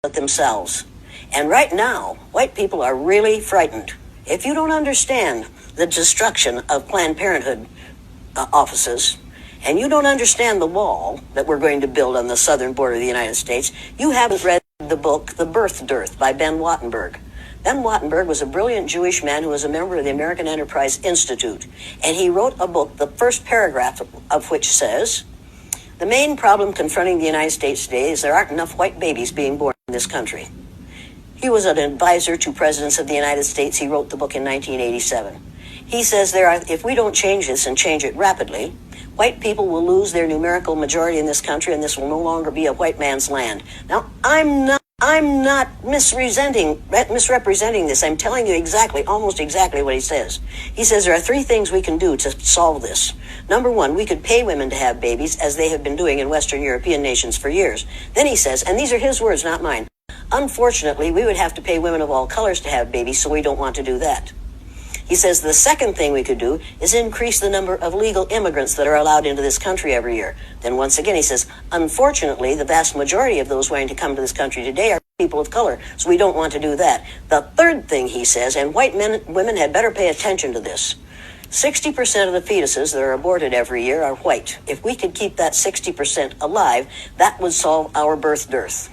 themselves. And right now, white people are really frightened. If you don't understand the destruction of Planned Parenthood offices, and you don't understand the wall that we're going to build on the southern border of the United States, you haven't read the book The Birth Dearth by Ben Wattenberg. Ben Wattenberg was a brilliant Jewish man who was a member of the American Enterprise Institute, and he wrote a book, the first paragraph of which says, "The main problem confronting the United States today is there aren't enough white babies being born in this country." He was an advisor to presidents of the United States. He wrote the book in 1987. He says if we don't change this and change it rapidly, white people will lose their numerical majority in this country, and this will no longer be a white man's land. Now, I'm not misrepresenting this. I'm telling you almost exactly what he says. He says there are three things we can do to solve this. Number one, we could pay women to have babies, as they have been doing in Western European nations for years. Then he says, and these are his words, not mine, "Unfortunately, we would have to pay women of all colors to have babies, so we don't want to do that." He says the second thing we could do is increase the number of legal immigrants that are allowed into this country every year. Then once again, he says, unfortunately, the vast majority of those wanting to come to this country today are people of color, so we don't want to do that. The third thing he says, and women had better pay attention to this, 60% of the fetuses that are aborted every year are white. If we could keep that 60% alive, that would solve our birth dearth.